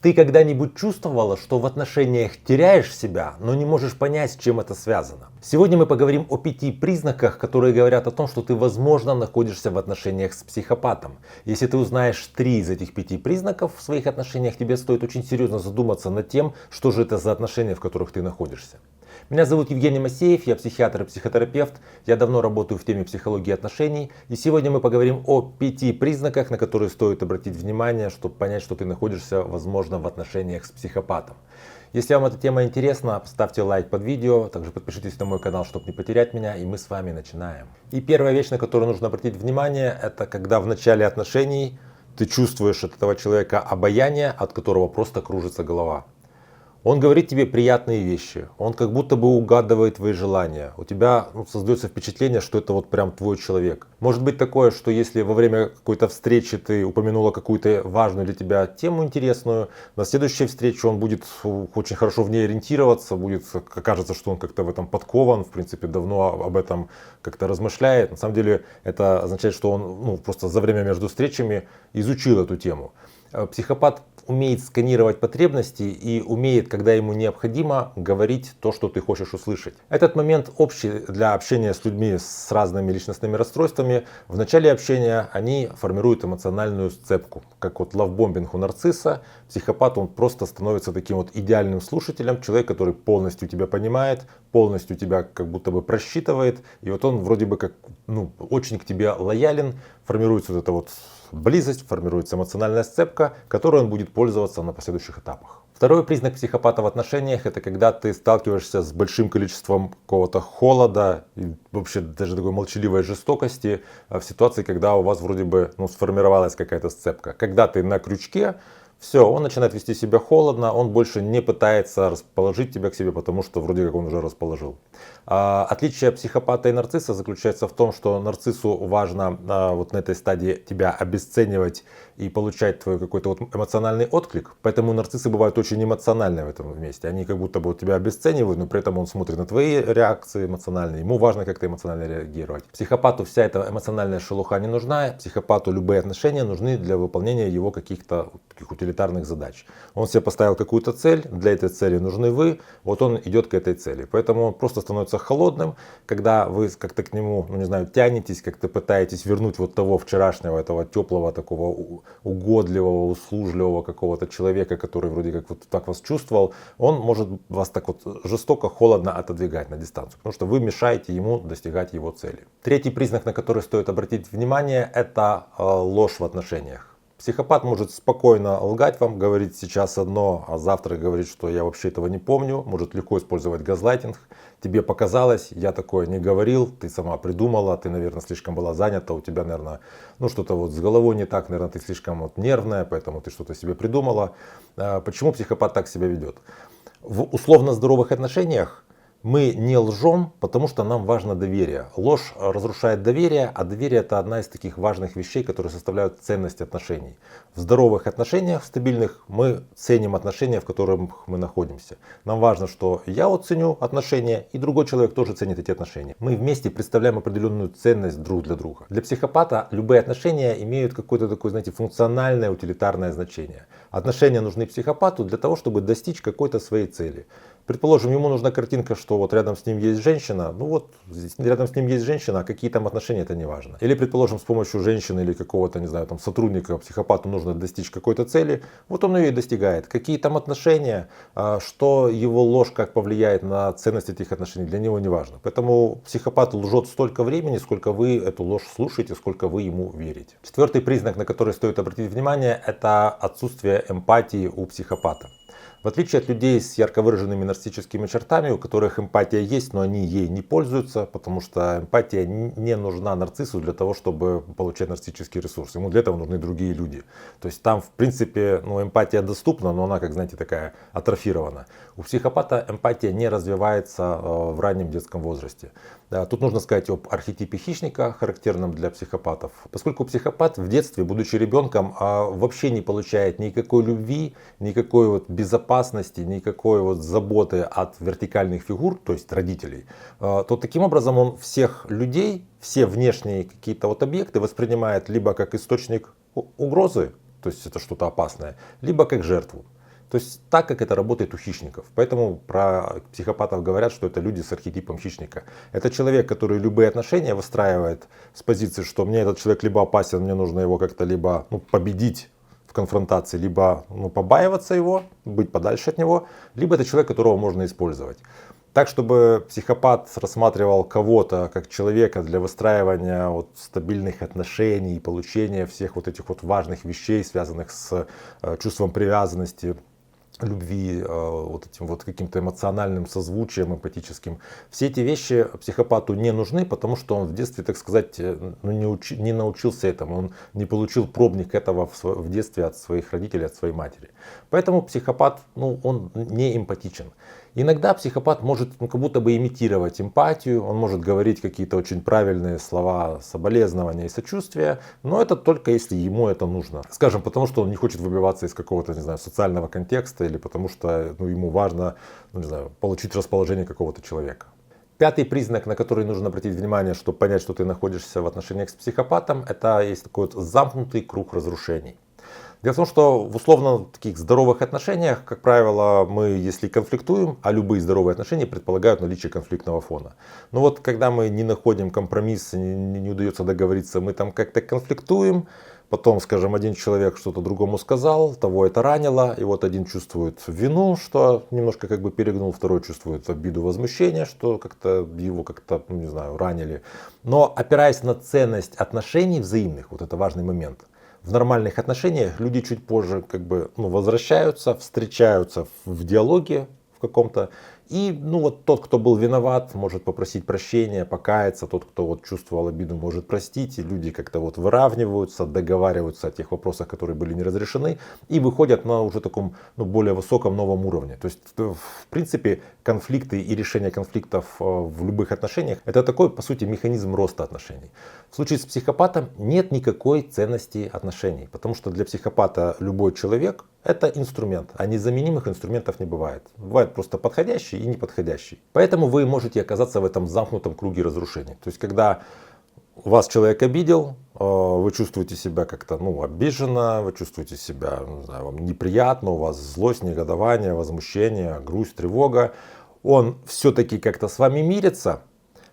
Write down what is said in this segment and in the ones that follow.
Ты когда-нибудь чувствовала, что в отношениях теряешь себя, но не можешь понять, с чем это связано? Сегодня мы поговорим о 5 признаках, которые говорят о том, что ты, возможно, находишься в отношениях с психопатом. Если ты узнаешь 3 из этих 5 признаков в своих отношениях, тебе стоит очень серьезно задуматься над тем, что же это за отношения, в которых ты находишься. Меня зовут Евгений Масеев, я психиатр и психотерапевт. Я давно работаю в теме психологии отношений. И сегодня мы поговорим о 5 признаках, на которые стоит обратить внимание, чтобы понять, что ты находишься, возможно, в отношениях с психопатом. Если вам эта тема интересна, поставьте лайк под видео, также подпишитесь на мой канал, чтобы не потерять меня, и мы с вами начинаем. И первая вещь, на которую нужно обратить внимание, это когда в начале отношений ты чувствуешь от этого человека обаяние, от которого просто кружится голова. Он говорит тебе приятные вещи, он как будто бы угадывает твои желания. У тебя создается впечатление, что это вот прям твой человек. Может быть такое, что если во время какой-то встречи ты упомянула какую-то важную для тебя тему интересную, на следующей встрече он будет очень хорошо в ней ориентироваться, будет, кажется, что он как-то в этом подкован, в принципе, давно об этом как-то размышляет. На самом деле это означает, что он просто за время между встречами изучил эту тему. Психопат умеет сканировать потребности и умеет, когда ему необходимо, говорить то, что ты хочешь услышать. Этот момент общий для общения с людьми с разными личностными расстройствами. В начале общения они формируют эмоциональную сцепку. Как вот лавбомбинг у нарцисса, психопат он просто становится таким вот идеальным слушателем, человек, который полностью тебя понимает, полностью тебя как будто бы просчитывает. И вот он вроде бы как очень к тебе лоялен, формируется вот эта вот близость, формируется эмоциональная сцепка, которой он будет пользоваться на последующих этапах. Второй признак психопата в отношениях — это когда ты сталкиваешься с большим количеством какого-то холода и вообще даже такой молчаливой жестокости в ситуации, когда у вас вроде бы сформировалась какая-то сцепка. Когда ты на крючке, все, он начинает вести себя холодно, он больше не пытается расположить тебя к себе, потому что вроде как он уже расположил. Отличие психопата и нарцисса заключается в том, что нарциссу важно вот на этой стадии тебя обесценивать и получать твой какой-то вот эмоциональный отклик. Поэтому нарциссы бывают очень эмоциональные в этом месте. Они как будто бы тебя обесценивают, но при этом он смотрит на твои реакции эмоциональные. Ему важно как-то эмоционально реагировать. Психопату вся эта эмоциональная шелуха не нужна. Психопату любые отношения нужны для выполнения его каких-то таких утилитарных задач. Он себе поставил какую-то цель, для этой цели нужны вы, вот он идет к этой цели. Поэтому он просто становится холодным, когда вы как-то к нему, тянетесь, как-то пытаетесь вернуть вот того вчерашнего, этого теплого, такого угодливого, услужливого какого-то человека, который вроде как вот так вас чувствовал, он может вас так вот жестоко, холодно отодвигать на дистанцию, потому что вы мешаете ему достигать его цели. Третий признак, на который стоит обратить внимание, это ложь в отношениях. Психопат может спокойно лгать вам, говорить сейчас одно, а завтра говорить, что я вообще этого не помню. Может легко использовать газлайтинг. Тебе показалось, я такое не говорил, ты сама придумала, ты, наверное, слишком была занята, у тебя, наверное, что-то вот с головой не так, наверное, ты слишком вот нервная, поэтому ты что-то себе придумала. Почему психопат так себя ведет? В условно здоровых отношениях мы не лжем, потому что нам важно доверие. Ложь разрушает доверие, а доверие — это одна из таких важных вещей, которые составляют ценность отношений. В здоровых отношениях, в стабильных, мы ценим отношения, в которых мы находимся. Нам важно, что я вот ценю отношения, и другой человек тоже ценит эти отношения. Мы вместе представляем определенную ценность друг для друга. Для психопата любые отношения имеют какое-то такое, функциональное, утилитарное значение. Отношения нужны психопату для того, чтобы достичь какой-то своей цели. Предположим, ему нужна картинка, что вот рядом с ним есть женщина, рядом с ним есть женщина, а какие там отношения, это не важно. Или, предположим, с помощью женщины или какого-то, сотрудника, психопату нужно достичь какой-то цели, вот он ее и достигает. Какие там отношения, что его ложь как повлияет на ценность этих отношений, для него не важно. Поэтому психопат лжет столько времени, сколько вы эту ложь слушаете, сколько вы ему верите. Четвертый признак, на который стоит обратить внимание, это отсутствие эмпатии у психопата. В отличие от людей с ярко выраженными нарциссическими чертами, у которых эмпатия есть, но они ей не пользуются, потому что эмпатия не нужна нарциссу для того, чтобы получать нарциссический ресурс. Ему для этого нужны другие люди. То есть там, в принципе, эмпатия доступна, но она, такая атрофирована. У психопата эмпатия не развивается в раннем детском возрасте. Тут нужно сказать об архетипе хищника, характерном для психопатов. Поскольку психопат в детстве, будучи ребенком, вообще не получает никакой любви, никакой безопасности, никакой заботы от вертикальных фигур, то есть родителей, то таким образом он всех людей, все внешние какие-то объекты воспринимает либо как источник угрозы, то есть это что-то опасное, либо как жертву. То есть так, как это работает у хищников. Поэтому про психопатов говорят, что это люди с архетипом хищника. Это человек, который любые отношения выстраивает с позиции, что мне этот человек либо опасен, мне нужно его как-то либо победить в конфронтации, либо побаиваться его, быть подальше от него, либо это человек, которого можно использовать. Так, чтобы психопат рассматривал кого-то как человека для выстраивания стабильных отношений, получения всех этих важных вещей, связанных с чувством привязанности, любви, этим каким-то эмоциональным созвучием, эмпатическим. Все эти вещи психопату не нужны, потому что он в детстве, так сказать, не научился этому, он не получил пробник этого в детстве от своих родителей, от своей матери. Поэтому психопат, он не эмпатичен. Иногда психопат может как будто бы имитировать эмпатию, он может говорить какие-то очень правильные слова соболезнования и сочувствия, но это только если ему это нужно. Скажем, потому что он не хочет выбиваться из какого-то, социального контекста или потому что ему важно, получить расположение какого-то человека. Пятый признак, на который нужно обратить внимание, чтобы понять, что ты находишься в отношениях с психопатом, это есть такой замкнутый круг разрушений. Дело в том, что в условно таких здоровых отношениях, как правило, мы, если конфликтуем, а любые здоровые отношения предполагают наличие конфликтного фона. Но когда мы не находим компромисс, не удается договориться, мы там как-то конфликтуем, потом, скажем, один человек что-то другому сказал, того это ранило, и один чувствует вину, что немножко перегнул, второй чувствует обиду, возмущение, что его ранили. Но опираясь на ценность отношений взаимных, это важный момент. В нормальных отношениях люди чуть позже возвращаются, встречаются в диалоге в каком-то. И тот, кто был виноват, может попросить прощения, покаяться. Тот, кто чувствовал обиду, может простить. И люди как-то выравниваются, договариваются о тех вопросах, которые были не разрешены. И выходят на уже таком более высоком новом уровне. То есть, в принципе, конфликты и решение конфликтов в любых отношениях — это такой, по сути, механизм роста отношений. В случае с психопатом нет никакой ценности отношений. Потому что для психопата любой человек — это инструмент, а незаменимых инструментов не бывает. Бывает просто подходящий и неподходящий. Поэтому вы можете оказаться в этом замкнутом круге разрушений. То есть, когда вас человек обидел, вы чувствуете себя как-то обиженно, вы чувствуете себя, вам неприятно, у вас злость, негодование, возмущение, грусть, тревога. Он все-таки как-то с вами мирится.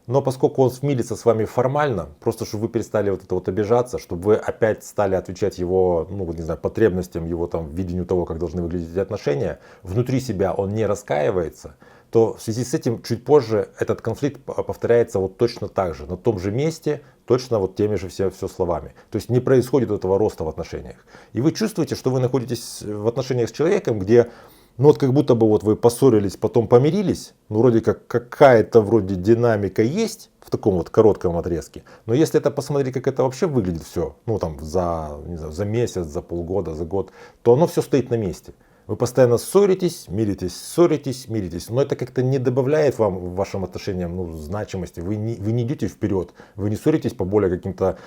Но поскольку он мирится с вами формально, просто чтобы вы перестали обижаться, чтобы вы опять стали отвечать его потребностям, его видению того, как должны выглядеть эти отношения, внутри себя он не раскаивается, то в связи с этим чуть позже этот конфликт повторяется точно так же, на том же месте, точно теми же все словами. То есть не происходит этого роста в отношениях. И вы чувствуете, что вы находитесь в отношениях с человеком, где как будто бы вы поссорились, потом помирились, вроде как какая-то динамика есть в таком коротком отрезке. Но если это посмотреть, как это вообще выглядит все, за месяц, за полгода, за год, то оно все стоит на месте. Вы постоянно ссоритесь, миритесь, но это как-то не добавляет вам, вашим отношениям значимости. Вы не идете вперед, вы не ссоритесь по более каким-то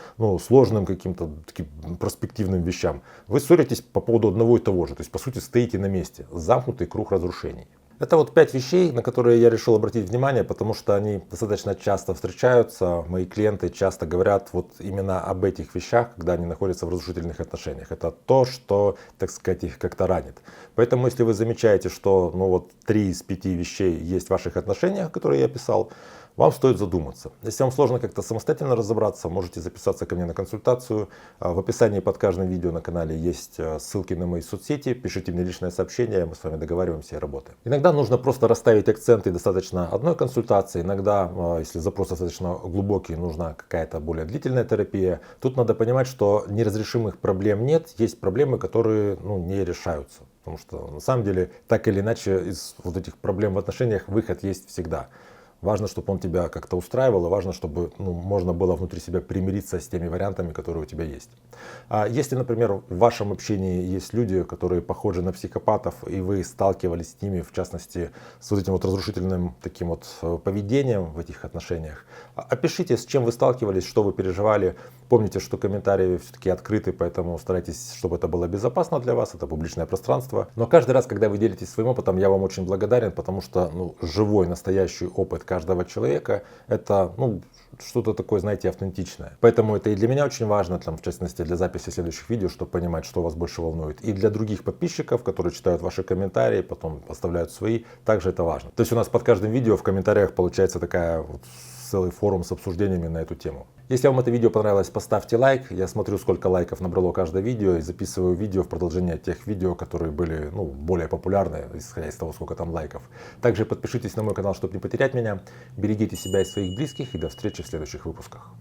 сложным, каким-то таким перспективным вещам. Вы ссоритесь по поводу одного и того же, то есть по сути стоите на месте. Замкнутый круг разрушений. Это 5 вещей, на которые я решил обратить внимание, потому что они достаточно часто встречаются. Мои клиенты часто говорят именно об этих вещах, когда они находятся в разрушительных отношениях. Это то, что, так сказать, их как-то ранит. Поэтому, если вы замечаете, что 3 из 5 вещей есть в ваших отношениях, которые я описал, вам стоит задуматься. Если вам сложно как-то самостоятельно разобраться, можете записаться ко мне на консультацию. В описании под каждым видео на канале есть ссылки на мои соцсети. Пишите мне личное сообщение, мы с вами договариваемся и работаем. Иногда нужно просто расставить акценты, достаточно одной консультации. Иногда, если запрос достаточно глубокий, нужна какая-то более длительная терапия. Тут надо понимать, что неразрешимых проблем нет, есть проблемы, которые не решаются. Потому что на самом деле, так или иначе, из этих проблем в отношениях выход есть всегда. Важно, чтобы он тебя как-то устраивал, и важно, чтобы можно было внутри себя примириться с теми вариантами, которые у тебя есть. А если, например, в вашем общении есть люди, которые похожи на психопатов, и вы сталкивались с ними, в частности, с этим разрушительным таким поведением в этих отношениях, опишите, с чем вы сталкивались, что вы переживали, Помните, что комментарии все-таки открыты, поэтому старайтесь, чтобы это было безопасно для вас, это публичное пространство. Но каждый раз, когда вы делитесь своим опытом, я вам очень благодарен, потому что живой, настоящий опыт каждого человека, это что-то такое, знаете, автентичное. Поэтому это и для меня очень важно, в частности, для записи следующих видео, чтобы понимать, что вас больше волнует. И для других подписчиков, которые читают ваши комментарии, потом оставляют свои, также это важно. То есть у нас под каждым видео в комментариях получается такая целый форум с обсуждениями на эту тему. Если вам это видео понравилось, поставьте лайк. Я смотрю, сколько лайков набрало каждое видео, и записываю видео в продолжение тех видео, которые были более популярны, исходя из того, сколько там лайков. Также подпишитесь на мой канал, чтобы не потерять меня. Берегите себя и своих близких, и до встречи в следующих выпусках.